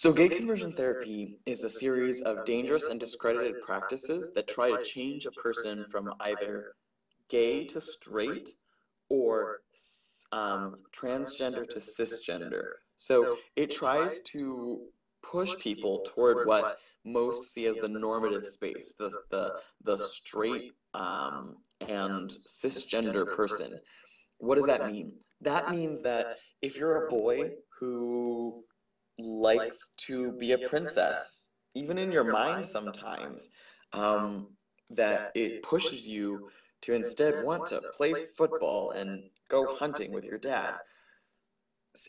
So, gay conversion therapy is a series of dangerous and discredited practices that try to change a person from either gay to straight or transgender to cisgender. So, it tries to push people toward what most see as the normative space, the straight and cisgender person. What does that mean? That means that if you're a boy who likes to be a princess, even in your mind sometimes, um, that it pushes you to instead want to play football and go hunting with your dad.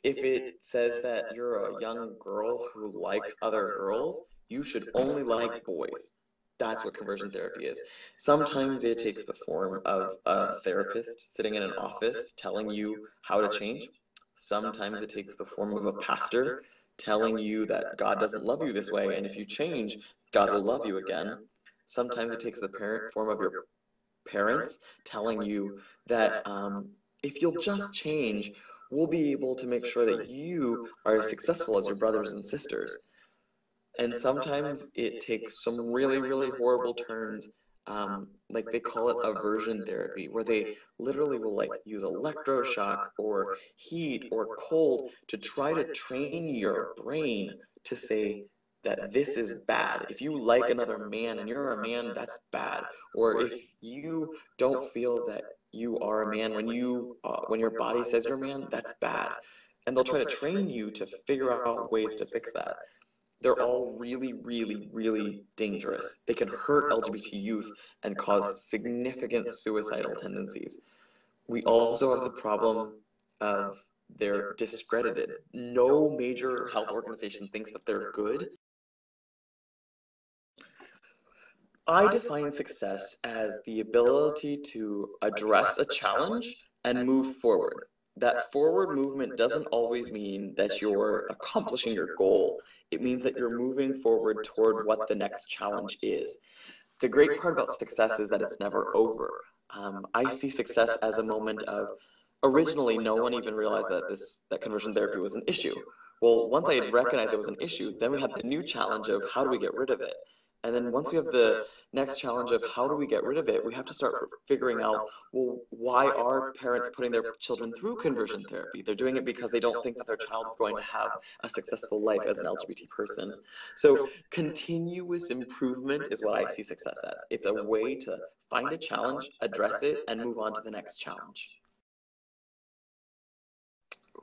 If it says that you're a young girl who likes other girls, you should only like boys. That's what conversion therapy is. Sometimes it takes the form of a therapist sitting in an office telling you how to change. Sometimes it takes the form of a pastor telling you that God doesn't love you this way, and if you change, God will love you again. Sometimes it takes the form of your parents telling you that if you'll just change, we'll be able to make sure that you are as successful as your brothers and sisters. And sometimes it takes some really, really horrible turns. Like they call it aversion therapy, where they literally will like use electroshock or heat or cold to try to train your brain to say that this is bad. If you like another man and you're a man, that's bad. Or if you don't feel that you are a man when your body says you're a man, that's bad. And they'll try to train you to figure out ways to fix that. They're all really, really, really dangerous. They can hurt LGBT youth and cause significant suicidal tendencies. We also have the problem of they're discredited. No major health organization thinks that they're good. I define success as the ability to address a challenge and move forward. That forward movement doesn't always mean that you're accomplishing your goal. It means that you're moving forward toward what the next challenge is. The great part about success is that it's never over. I see success as a moment of, originally, no one even realized that that conversion therapy was an issue. Well, once I had recognized it was an issue, then we had the new challenge of how do we get rid of it? And then once we have the next challenge of how do we get rid of it, we have to start figuring out, well, why are parents putting their children through conversion therapy? They're doing it because they don't think that their child is going to have a successful life as an LGBT person. So continuous improvement is what I see success as. It's a way to find a challenge, address it, and move on to the next challenge.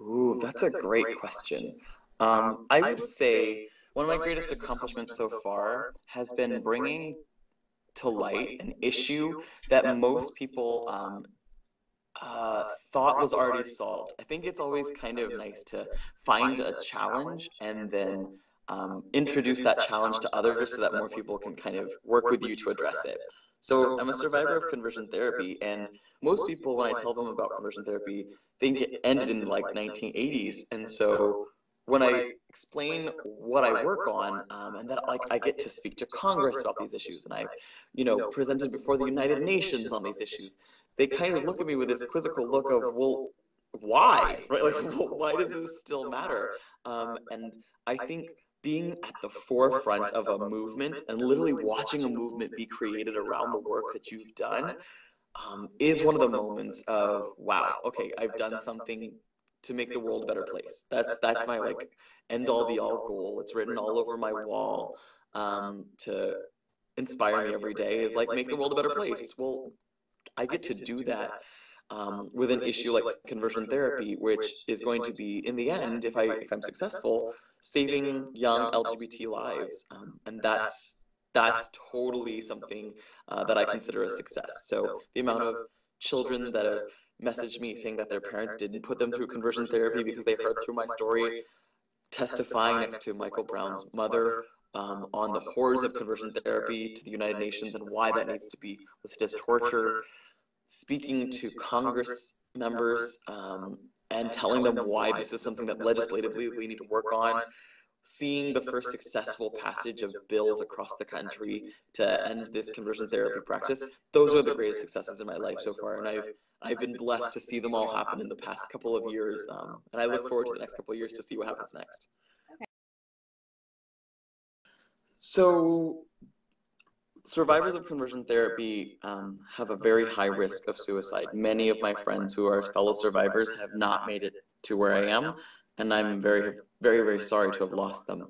Ooh, that's a great question. I would say one of my greatest accomplishments so far has been bringing to light an issue that most people thought was already solved. I think it's always kind of nice to find a challenge and then introduce that challenge to others so that more people can kind of work with you to address it. So I'm a survivor of conversion therapy, and most people, when I tell them about conversion therapy, think it ended in like 1980s. And so when I explain what I work on, and that like I get to speak to Congress about these issues, and I've, presented before the United Nations on these issues, they kind of look at me with this quizzical look of, well, why, right? Like, why does this still matter? And I think being at the forefront of a movement and literally watching a movement be created around the work that you've done is one of the moments of, wow, okay, I've done something to make the world a better place. That's my like end all be all goal. It's written all over my wall to inspire me every day, is like make the world a better place. Well, I get to do that with an issue like conversion therapy, which is going to be, in the end, if I'm successful, saving young LGBT lives, and that's totally something that I consider a success. So the amount of children that have messaged me saying that their parents didn't put them through conversion therapy because they heard through my story, testifying next to Michael Brown's mother on the horrors of conversion therapy to the United Nations and why that needs to be listed as torture, speaking to Congress members and telling them why this is something that legislatively we need to work on, seeing the first successful passage of bills across the country to end this conversion therapy practice. Those are the greatest successes in my life so far, and I've been blessed to see them all happen in the past couple of years, and I look forward to the next couple of years to see what happens next. So survivors of conversion therapy have a very high risk of suicide. Many of my friends who are fellow survivors have not made it to where I am, and I'm very, very, very sorry to have lost them.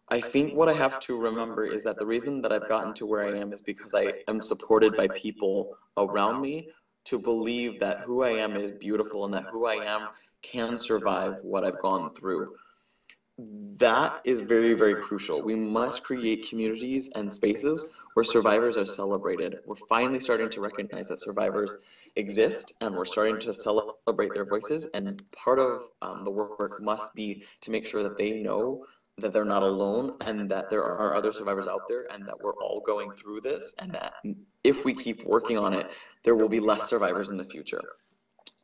I think what I have to remember is that the reason that I've gotten to where I am is because I am supported by people around me to believe that who I am is beautiful and that who I am can survive what I've gone through. That is very, very crucial. We must create communities and spaces where survivors are celebrated. We're finally starting to recognize that survivors exist, and we're starting to celebrate their voices. And part of the work must be to make sure that they know that they're not alone and that there are other survivors out there and that we're all going through this, and that if we keep working on it, there will be less survivors in the future.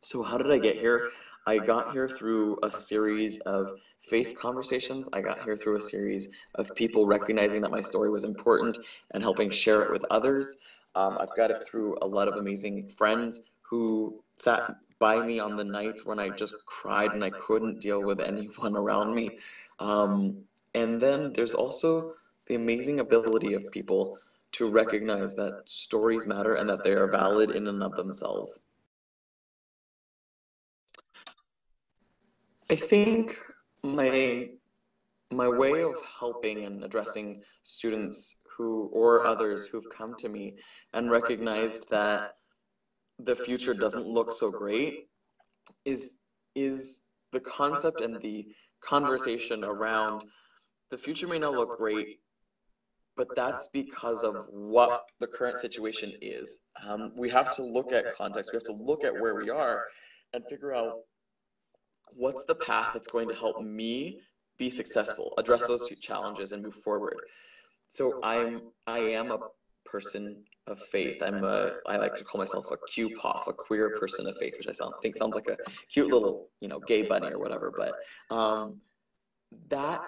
So how did I get here? I got here through a series of faith conversations. I got here through a series of people recognizing that my story was important and helping share it with others. I've got it through a lot of amazing friends who sat by me on the nights when I just cried and I couldn't deal with anyone around me. And then there's also the amazing ability of people to recognize that stories matter and that they are valid in and of themselves. I think my my way of helping and addressing students who or others who've come to me and recognized that the future doesn't look so great is the concept and the conversation around the future may not look great, but that's because of what the current situation is. We have to look at context. We have to look at where we are and figure out what's the path that's going to help me be successful, address those two challenges and move forward. So I am a person of faith. I like to call myself a QPOF, a queer person of faith, which I think sounds like a cute little, gay bunny or whatever. But that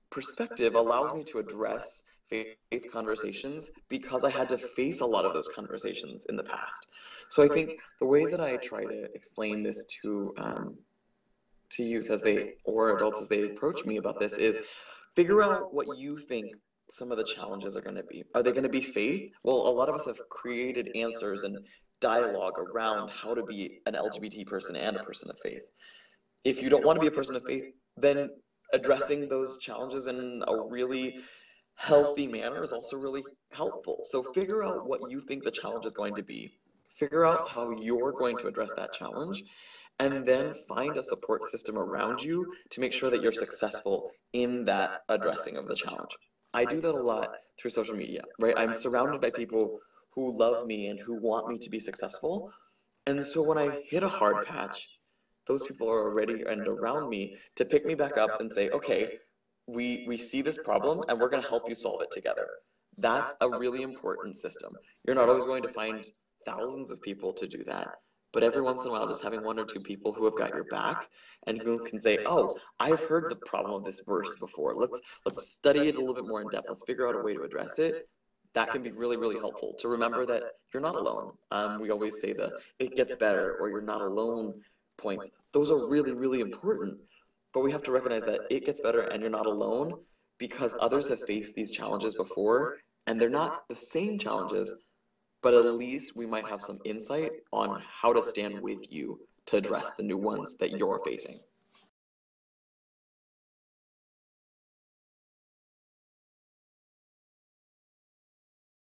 perspective allows me to address faith conversations because I had to face a lot of those conversations in the past. So I think the way that I try to explain this to youth or adults as they approach me about this is figure out what you think some of the challenges are going to be. Are they going to be faith? Well, a lot of us have created answers and dialogue around how to be an LGBT person and a person of faith. If you don't want to be a person of faith, then addressing those challenges in a really healthy manner is also really helpful. So figure out what you think the challenge is going to be. Figure out how you're going to address that challenge, and then find a support system around you to make sure that you're successful in that addressing of the challenge. I do that a lot through social media, right? I'm surrounded by people who love me and who want me to be successful. And so when I hit a hard patch, those people are ready and around me to pick me back up and say, okay, we see this problem and we're going to help you solve it together. That's a really important system. You're not always going to find thousands of people to do that, but every once in a while, just having one or two people who have got your back and who can say, oh, I've heard the problem of this verse before. Let's study it a little bit more in depth. Let's figure out a way to address it. That can be really, really helpful to remember that you're not alone. We always say it gets better or you're not alone points. Those are really, really important. But we have to recognize that it gets better and you're not alone because others have faced these challenges before and they're not the same challenges, but at least we might have some insight on how to stand with you to address the new ones that you're facing.